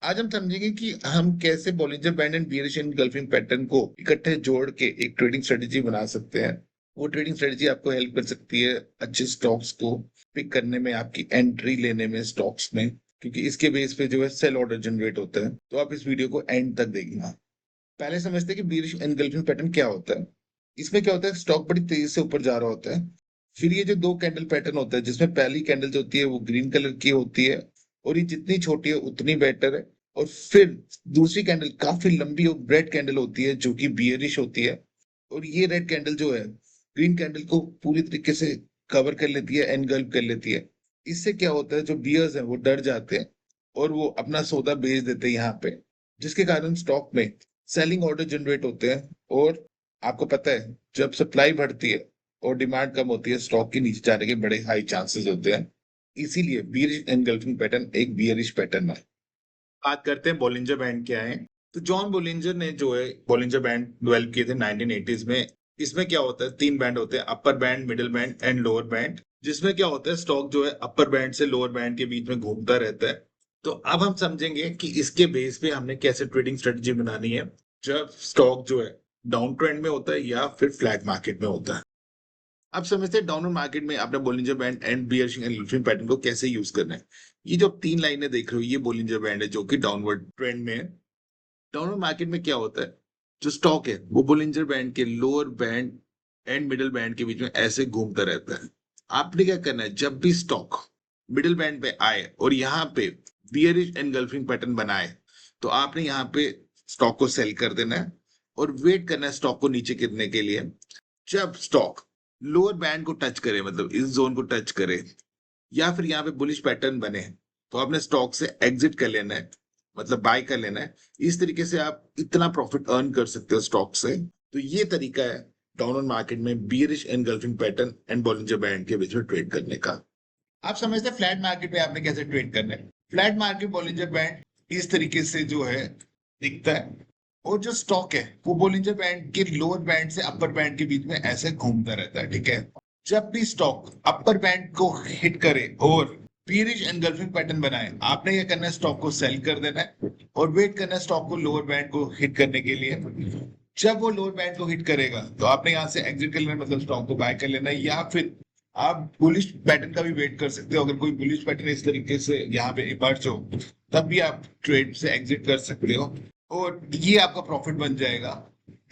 आज हम समझेंगे कि हम कैसे Bollinger band and bearish engulfing pattern को इकट्ठे जोड़ के एक ट्रेडिंग स्ट्रेटेजी बना सकते हैं। वो ट्रेडिंग स्ट्रेटेजी आपको हेल्प कर सकती है अच्छे स्टॉक्स को पिक करने में, आपकी एंट्री लेने में स्टॉक्स में, क्योंकि इसके बेस पे जो है सेल ऑर्डर जनरेट होता है। तो आप इस वीडियो को एंड तक देखना। पहले समझते हैं कि बियरिश एनगल्फिंग पैटर्न क्या होता है। इसमें क्या होता है, स्टॉक बड़ी तेजी से ऊपर जा रहा होता है। फिर ये जो दो कैंडल पैटर्न होता है, जिसमें पहली कैंडल जो होती है वो ग्रीन कलर की होती है और ये जितनी छोटी है उतनी बेटर है। और फिर दूसरी कैंडल काफी लंबी और रेड कैंडल होती है जो कि बियरिश होती है। और ये रेड कैंडल जो है ग्रीन कैंडल को पूरी तरीके से कवर कर लेती है, एनगल्फ कर लेती है। इससे क्या होता है, जो बियर्स हैं वो डर जाते हैं और वो अपना सौदा बेच देते हैं यहाँ पे, जिसके कारण स्टॉक में सेलिंग ऑर्डर जनरेट होते हैं। और आपको पता है, जब सप्लाई बढ़ती है और डिमांड कम होती है, स्टॉक के नीचे जाने के बड़े हाई चांसेस होते हैं। इसीलिए बियरिश एनगल्फिंग पैटर्न एक बियरिश पैटर्न है। बात करते हैं बॉलिंजर बैंड क्या है। तो जॉन बॉलिंजर ने जो है बॉलिंजर बैंड डेवलप किए थे 1980s में। इसमें क्या होता है, तीन बैंड होते हैं, upper band, middle band and lower band. जिसमें क्या होता है, स्टॉक जो है अपर बैंड से लोअर बैंड के बीच में घूमता रहता है। तो अब हम समझेंगे कि इसके बेस पे हमने कैसे ट्रेडिंग स्ट्रेटजी बनानी है जब स्टॉक जो है डाउन ट्रेंड में होता है या फिर फ्लैट मार्केट में होता है। अब समझते हैं डाउनवर्ड मार्केट में आपने Bollinger band and bearish engulfing pattern को कैसे यूज करना है। ये जो तीन लाइनें देख रहे हो, ये बोलिंजर बैंड है जो कि डाउनवर्ड ट्रेंड में है। डाउनवर्ड मार्केट में क्या होता है, जो स्टॉक है वो बोलिंजर बैंड के lower band and middle band के बीच में ऐसे घूमता रहता है। आपने क्या करना है, जब भी स्टॉक मिडिल बैंड पे आए और यहाँ पे बियरिश एनगल्फिंग पैटर्न बनाए, तो आपने यहाँ पे स्टॉक को सेल कर देना है और वेट करना है स्टॉक को नीचे गिरने के लिए। जब स्टॉक लोअर बैंड को टच करे, मतलब इस जोन को टच करे या फिर यहाँ पे बुलिश पैटर्न बने, तो आपने स्टॉक से एग्जिट कर लेना है, मतलब बाय कर लेना है। इस तरीके से आप इतना प्रॉफिट अर्न कर सकते हो स्टॉक से। तो ये तरीका है डाउनवर्ड मार्केट में bearish engulfing pattern and Bollinger band के बीच में ट्रेड करने का। आप समझते हैं फ्लैट मार्केट में आपने कैसे ट्रेड करना है। फ्लैट मार्केट बॉलिंजर बैंड इस तरीके से जो है दिखता है और जो स्टॉक है वो बॉलिंजर बैंड के लोअर बैंड से अपर बैंड के बीच में ऐसे घूमता रहता है, ठीक है। जब भी स्टॉक अपर बैंड को हिट करे और बियरिश एनगल्फिंग पैटर्न बनाए, आपने क्या करना है, स्टॉक को सेल कर देना है और वेट करना है स्टॉक को लोअर बैंड को हिट करने के लिए। जब वो लोअर बैंड को हिट करेगा तो आपने यहाँ से एग्जिट कर लेना, मतलब स्टॉक को बाय कर लेना है। या फिर आप बुलिश पैटर्न का भी वेट कर सकते हो। अगर कोई बुलिश पैटर्न इस तरीके से यहाँ पे इमर्ज हो, तब भी आप ट्रेड से एग्जिट कर सकते हो और ये आपका प्रॉफिट बन जाएगा।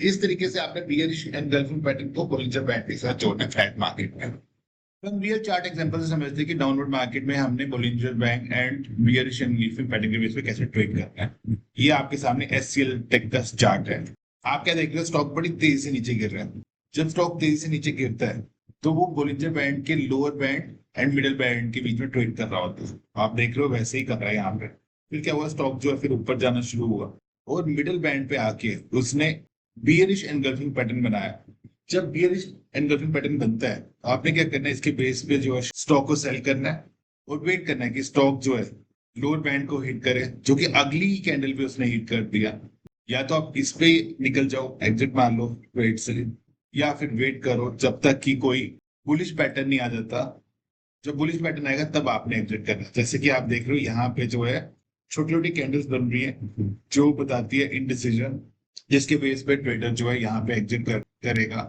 इस तरीके से आपने बियरिश एनगल्फिंग पैटर्न को बॉलिंजर बैंड के साथ जोड़ना है फ्लैट मार्केट में। तो हम रियल चार्ट एग्जांपल से समझते हैं कि डाउनवर्ड मार्केट में हमने Bollinger band and bearish engulfing pattern के बेस पे कैसे ट्रेड करना है। ये आपके सामने एचसीएल टेक का चार्ट है। आप क्या देख रहे हो, स्टॉक बड़ी तेजी से नीचे गिर रहा है। जब स्टॉक तेजी से नीचे गिरता है तो वो बॉलिंजर बैंड के lower band and middle band के बीच में ट्रेड कर रहा होता है। आप देख रहे हो वैसे ही कर रहा है यहाँ पे। फिर क्या हुआ, स्टॉक जो है फिर ऊपर जाना शुरू हुआ और मिडिल बैंड पे आके उसने बियरिश एनगल्फिंग पैटर्न बनाया। जब बियरिश एनगल्फिंग पैटर्न बनता है तो आपने क्या करना है, इसके बेस पे जो है स्टॉक को सेल करना है और वेट करना है कि स्टॉक जो है लोअर बैंड को हिट करे, जो कि अगली ही कैंडल पे उसने हिट कर दिया। या तो आप इस पे निकल जाओ, एग्जिट मार लो ट्रेड से, या फिर वेट करो जब तक कि कोई बुलिश पैटर्न नहीं आ जाता। जब बुलिश पैटर्न आएगा तब आपने एग्जिट करना है। जैसे कि आप देख रहे हो यहाँ पे जो है छोटी छोटी कैंडल्स बन रही है जो बताती है इनडिसीजन, जिसके बेस पे ट्रेडर जो है यहाँ पे एग्जिट करेगा।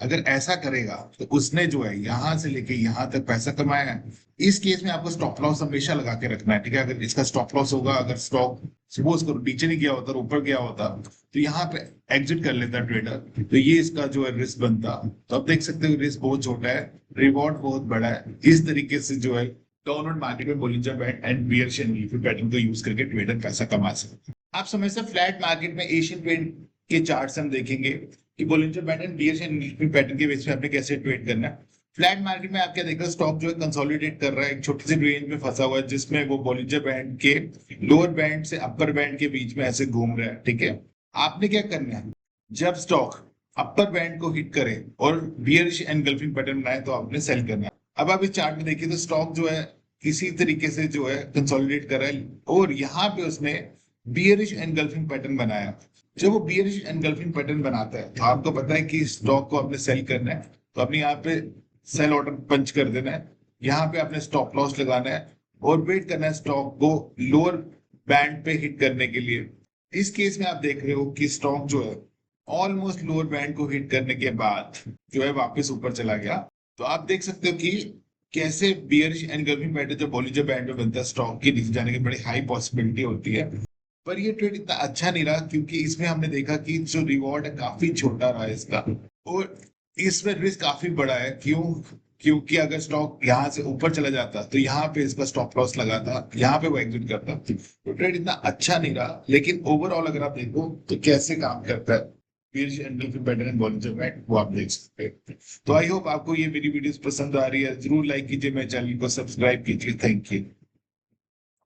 अगर ऐसा करेगा तो उसने जो है यहाँ से लेके यहाँ तक पैसा कमाया है। इस केस में आपको स्टॉप लॉस हमेशा लगा के रखना है, ठीक है। अगर इसका स्टॉप लॉस होगा, अगर स्टॉक सपोज करो नीचे नहीं गया होता और ऊपर गया होता, तो यहाँ पे एग्जिट कर लेता ट्रेडर, तो ये इसका जो है रिस्क बनता। तो आप देख सकते हो रिस्क बहुत छोटा है, रिवॉर्ड बहुत बड़ा है। इस तरीके से जो है डाउनवर्ड मार्केट में Bollinger band and bearish engulfing pattern को यूज करके ट्रेडर पैसा कमा सकते हैं। आप समझते हैं फ्लैट मार्केट में एशियन पेंट के चार्ट से हम देखेंगे कि Bollinger band and bearish engulfing pattern के बेस पे आपने कैसे ट्रेड करना है। फ्लैट मार्केट में आप क्या देख रहे हो, स्टॉक जो है कंसोलिडेट कर रहा है, एक छोटी सी रेंज में फंसा हुआ है जिसमें वो बॉलिंजर बैंड के लोअर बैंड से अपर बैंड के बीच में ऐसे घूम रहा है, ठीक है। आपने क्या करना है, जब स्टॉक अपर बैंड को हिट करे और बियरिश एनगल्फिंग पैटर्न बनाए तो आपने सेल करना है। अब आप इस चार्ट में देखिए तो स्टॉक जो है किसी तरीके से जो है कंसोलिडेट कर रहा है और यहाँ पे उसने बियरिश एनगल्फिंग पैटर्न बनाया। जब वो बियरिश एनगल्फिंग पैटर्न बनाता है तो आपको पता है कि स्टॉक को आपने सेल करना है, तो अपने यहाँ पे सेल ऑर्डर पंच कर देना है। यहाँ पे आपने स्टॉप लॉस लगाना है और वेट करना है स्टॉक को लोअर बैंड पे हिट करने के लिए। इस केस में आप देख रहे हो कि स्टॉक जो है ऑलमोस्ट लोअर बैंड को हिट करने के बाद जो है वापस ऊपर चला गया। तो आप देख सकते हो कि कैसे बियरिश एनगल्फिंग पैटर्न जब बॉलिंजर बैंड में बनता है स्टॉक के नीचे जाने की बड़ी हाई पॉसिबिलिटी होती है। पर ये ट्रेड इतना अच्छा नहीं रहा क्योंकि इसमें हमने देखा कि जो रिवॉर्ड है काफी छोटा रहा है इसका, और इसमें रिस्क काफी बड़ा है। क्यों? क्योंकि अगर स्टॉक यहाँ से ऊपर चला जाता तो यहाँ पे इसका स्टॉप लॉस लगा था, यहाँ पे वो एग्जिट करता। तो ट्रेड इतना अच्छा नहीं रहा, लेकिन ओवरऑल अगर आप देखो तो कैसे काम करता है पीएच एंगल पे पैटर्न एंड बॉलिंजर बैंड, वो आप देख सकते हैं। तो आई होप आपको ये मेरी वीडियोस पसंद आ रही है। जरूर लाइक कीजिए, मेरे चैनल को सब्सक्राइब कीजिए। Thank you.